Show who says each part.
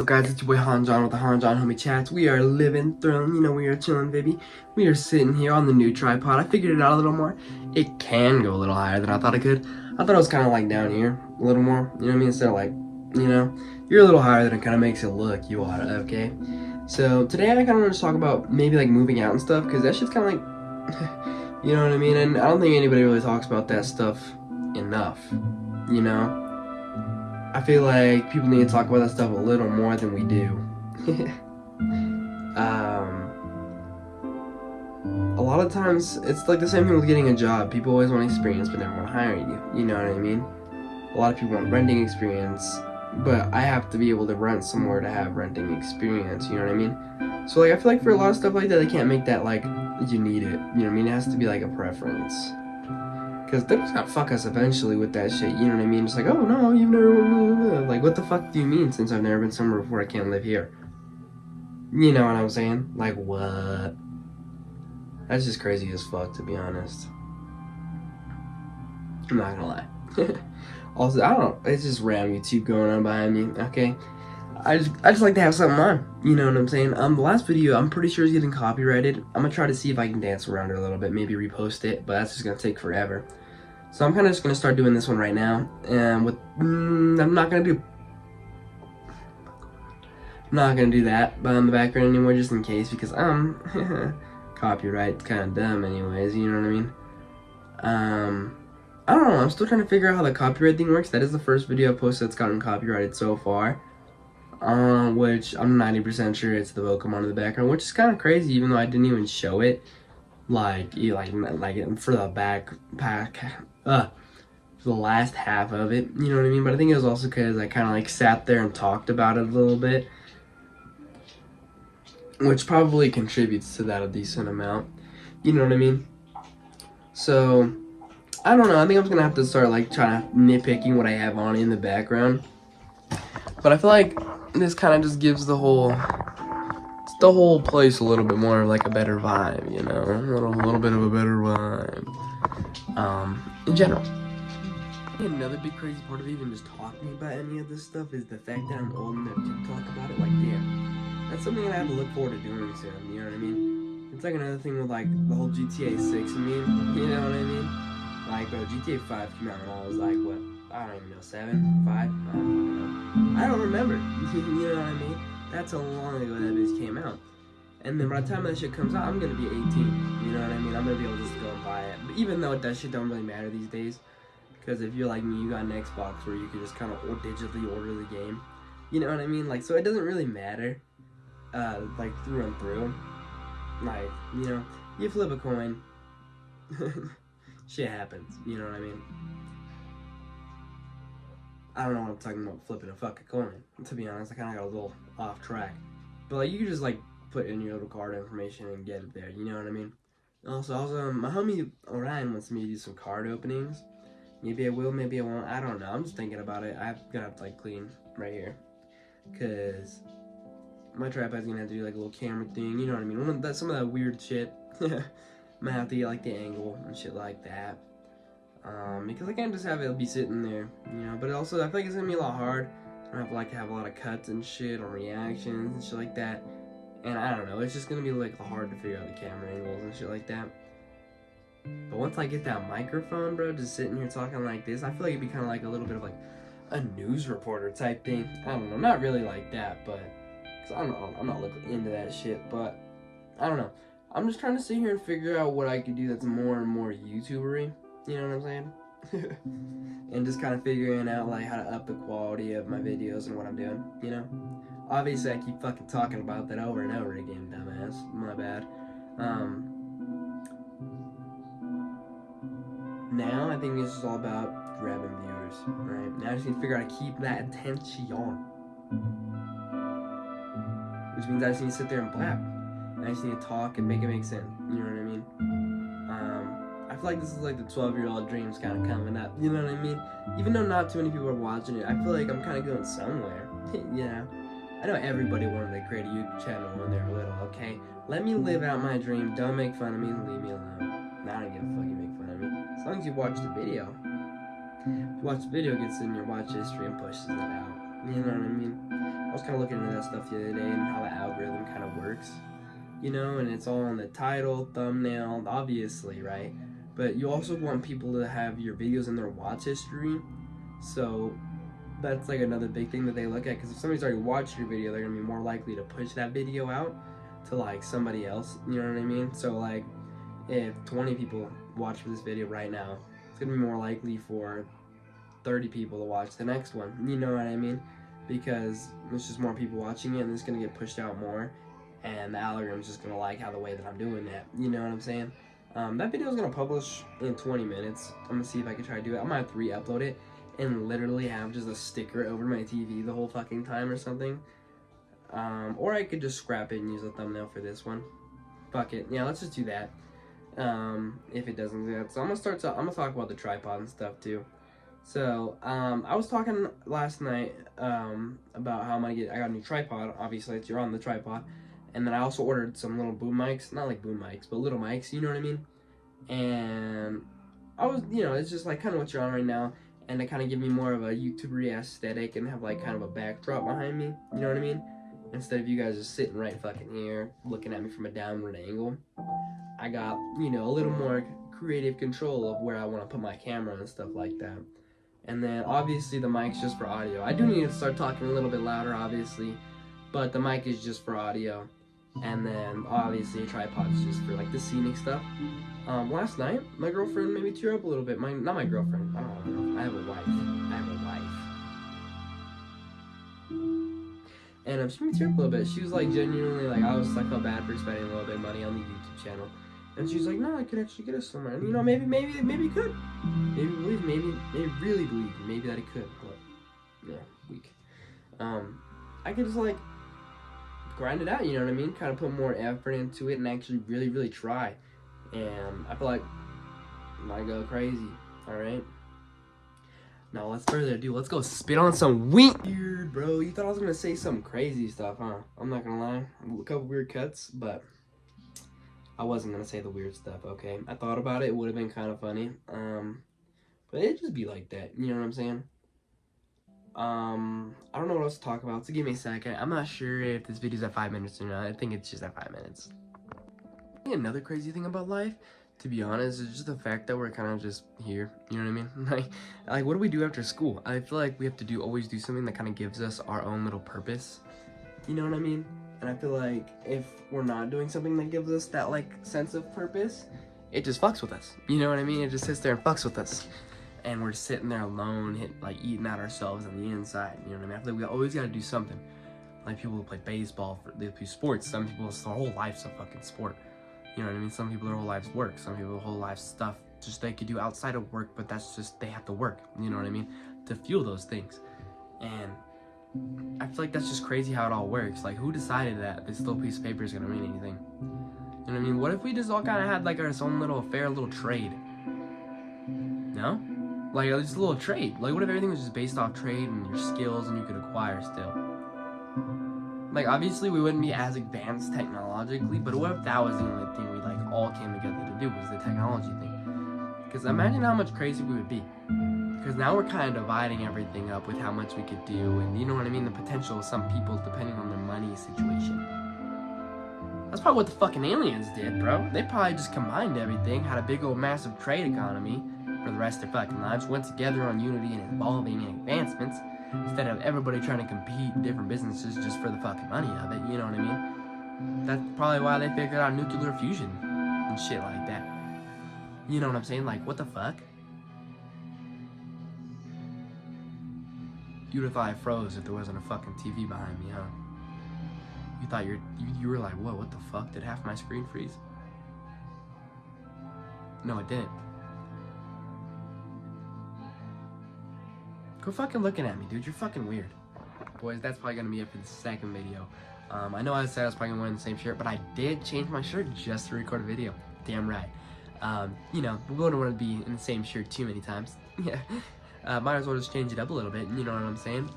Speaker 1: So guys, it's your boy Hon Jon with the Hon Jon Homie Chats. We are living, thrilling, we are chilling, baby. We are sitting here on the new tripod. I figured it out a little more. It can go a little higher than I thought it could. I thought it was kind of like down here, a little more, you know what I mean? Instead of like, you're a little higher than it kind of makes it look, you are, okay? So today I kind of want to talk about maybe like moving out and stuff, because that shit's kind of like, you know what I mean? And I don't think anybody really talks about that stuff enough, you know? I feel like people need to talk about that stuff a little more than we do. A lot of times, it's like the same thing with getting a job. People always want experience, but never want to hire you. You know what I mean? A lot of people want renting experience, but I have to be able to rent somewhere to have renting experience. You know what I mean? So like, I feel like for a lot of stuff like that, they can't make that like, you need it. You know what I mean? It has to be like a preference. Because they're just gonna fuck us eventually with that shit, you know what I mean? Just like, oh no, you've never, like, what the fuck do you mean since I've never been somewhere before I can't live here? You know what I'm saying? Like, what? That's just crazy as fuck, to be honest. I'm not gonna lie. Also, I don't know, it's just random YouTube going on behind me, okay? I just like to have something on, you know what I'm saying? The last video, I'm pretty sure is getting copyrighted. I'm gonna try to see if I can dance around it a little bit, maybe repost it, but that's just gonna take forever. So I'm kind of just going to start doing this one right now, and I'm not going to do that but on the background anymore, just in case, because copyright's kind of dumb anyways, you know what I mean? I don't know, I'm still trying to figure out how the copyright thing works. That is the first video I posted that's gotten copyrighted so far, which I'm 90% sure it's the Pokemon in the background, which is kind of crazy, even though I didn't even show it. Like for the for the last half of it, you know what I mean? But I think it was also because I kind of like sat there and talked about it a little bit, which probably contributes to that a decent amount, you know what I mean? So I don't know, I think I'm gonna have to start like trying to nitpicking what I have on in the background, but I feel like this kind of just gives the whole place a little bit more of like a better vibe, you know, a little bit of a better vibe, in general. Another big crazy part of even just talking about any of this stuff is the fact that I'm old enough to talk about it. Like, damn, that's something that I have to look forward to doing soon, you know what I mean? It's like another thing with like the whole GTA 6 meme, you know what I mean? Like, bro, GTA 5 came out when I was like, what, I don't even know, 7, 5? I don't fucking know. I don't remember, you know what I mean? That's how long ago that bitch came out. And then by the time that shit comes out, I'm gonna be 18. You know what I mean? I'm gonna be able to just go and buy it. But even though that shit don't really matter these days, because if you're like me, you got an Xbox where you can just kind of digitally order the game. You know what I mean? Like, so it doesn't really matter, like through and through. Like, you know, you flip a coin, shit happens. You know what I mean? I don't know what I'm talking about flipping a fucking coin. To be honest, I kind of got a little off track. But like, you can just like put in your little card information and get it there. You know what I mean? Also, my homie Orion wants me to do some card openings. Maybe I will, maybe I won't. I don't know. I'm just thinking about it. I'm gonna have to like clean right here, cause my tripod's gonna have to do like a little camera thing. You know what I mean? Some of that weird shit. Might have to get like the angle and shit like that. Because I can't just have it be sitting there, you know. But also, I feel like it's gonna be a lot hard. I have to have a lot of cuts and shit or reactions and shit like that. And I don't know. It's just gonna be like hard to figure out the camera angles and shit like that. But once I get that microphone, bro, just sitting here talking like this, I feel like it'd be kind of like a little bit of like a news reporter type thing. I don't know, not really like that, but cause I'm not looking into that shit. But I don't know. I'm just trying to sit here and figure out what I could do that's more and more YouTubery. You know what I'm saying? And just kind of figuring out like how to up the quality of my videos and what I'm doing. You know. Obviously, I keep fucking talking about that over and over again, dumbass. My bad. Now I think this is all about grabbing viewers, right? Now I just need to figure out how to keep that attention, which means I just need to sit there and blab. And I just need to talk and make it make sense. You know what I mean? I feel like this is like the 12-year-old dreams kind of coming up. You know what I mean? Even though not too many people are watching it, I feel like I'm kind of going somewhere. You know? I know everybody wanted to create a YouTube channel when they were little. Okay, let me live out my dream. Don't make fun of me and leave me alone. I don't give a fuck you make fun of me. As long as you watch the video. If you watch the video, it gets in your watch history and pushes it out. You know what I mean? I was kind of looking into that stuff the other day and how the algorithm kind of works, you know, and it's all in the title, thumbnail, obviously, right? But you also want people to have your videos in their watch history, so that's like another big thing that they look at, because if somebody's already watched your video, they're gonna be more likely to push that video out to like somebody else, you know what I mean? So like if 20 people watch this video right now, it's gonna be more likely for 30 people to watch the next one, you know what I mean? Because there's just more people watching it and it's gonna get pushed out more, and the algorithm's just gonna like how the way that I'm doing that, you know what I'm saying? That video is gonna publish in 20 minutes. I'm gonna see if I can try to do it. I might have to re-upload it and literally have just a sticker over my TV the whole fucking time or something. Or I could just scrap it and use a thumbnail for this one. Fuck it. Yeah, let's just do that. If it doesn't do that. So I'm gonna talk about the tripod and stuff too. So, I was talking last night, about how I got a new tripod. Obviously, you're on the tripod. And then I also ordered some little boom mics. Not like boom mics, but little mics, you know what I mean? And I was, you know, it's just like kind of what you're on right now. And to kind of give me more of a YouTuber aesthetic and have like kind of a backdrop behind me, you know what I mean? Instead of you guys just sitting right fucking here, looking at me from a downward angle. I got, you know, a little more creative control of where I want to put my camera and stuff like that. And then obviously the mic's just for audio. I do need to start talking a little bit louder, obviously, but the mic is just for audio. And then obviously a tripod's just for like the scenic stuff. Last night my girlfriend made me tear up a little bit. Not my girlfriend. I don't know. I have a wife. And she made me tear up a little bit. She was like genuinely like, I felt bad for spending a little bit of money on the YouTube channel. And she's like, no, I could actually get us somewhere. And you know, maybe it could. Maybe really believe, maybe that it could. But yeah, weak. I could just like grind it out, you know what I mean? Kind of put more effort into it and actually really try. And I feel like I might go crazy. Alright? Now let's further ado, let's go spit on some weird, bro. You thought I was gonna say some crazy stuff, huh? I'm not gonna lie. A couple weird cuts, but I wasn't gonna say the weird stuff, okay? I thought about it, it would have been kind of funny. But it'd just be like that, you know what I'm saying? I don't know what else to talk about, so give me a second. I'm not sure if this video's at 5 minutes or not. I think it's just at 5 minutes. Another crazy thing about life, to be honest, is just the fact that we're kind of just here, you know what I mean? Like what do we do after school? I feel like we have to always do something that kind of gives us our own little purpose, you know what I mean? And I feel like if we're not doing something that gives us that like sense of purpose, it just fucks with us, you know what I mean? It just sits there and fucks with us. And we're sitting there alone, like eating at ourselves on the inside, you know what I mean? I feel like we always gotta do something. Like people who play baseball, they play sports. Some people, their whole life's a fucking sport. You know what I mean? Some people, their whole life's work. Some people, their whole life's stuff just they could do outside of work, but that's just, they have to work, you know what I mean? To fuel those things. And I feel like that's just crazy how it all works. Like who decided that this little piece of paper is gonna mean anything? You know what I mean? What if we just all kind of had like our own little fair little trade? No? Like, just a little trade. Like, what if everything was just based off trade and your skills and you could acquire still? Like, obviously, we wouldn't be as advanced technologically, but what if that was the only thing we, like, all came together to do, was the technology thing? Because imagine how much crazy we would be. Because now we're kind of dividing everything up with how much we could do, and you know what I mean? The potential of some people depending on their money situation. That's probably what the fucking aliens did, bro. They probably just combined everything, had a big old massive trade economy, for the rest of their fucking lives, went together on unity and evolving and advancements, instead of everybody trying to compete in different businesses just for the fucking money of it, you know what I mean? That's probably why they figured out nuclear fusion and shit like that. You know what I'm saying? Like, what the fuck? You'd have thought I froze if there wasn't a fucking TV behind me, huh? You thought you were like, whoa, what the fuck? Did half my screen freeze? No, it didn't. Quit fucking looking at me, dude. You're fucking weird. Boys, that's probably gonna be it for the second video. I know I said I was probably gonna wear the same shirt, but I did change my shirt just to record a video. Damn right. You know, we wouldn't want to be in the same shirt too many times. Yeah. Might as well just change it up a little bit, you know what I'm saying?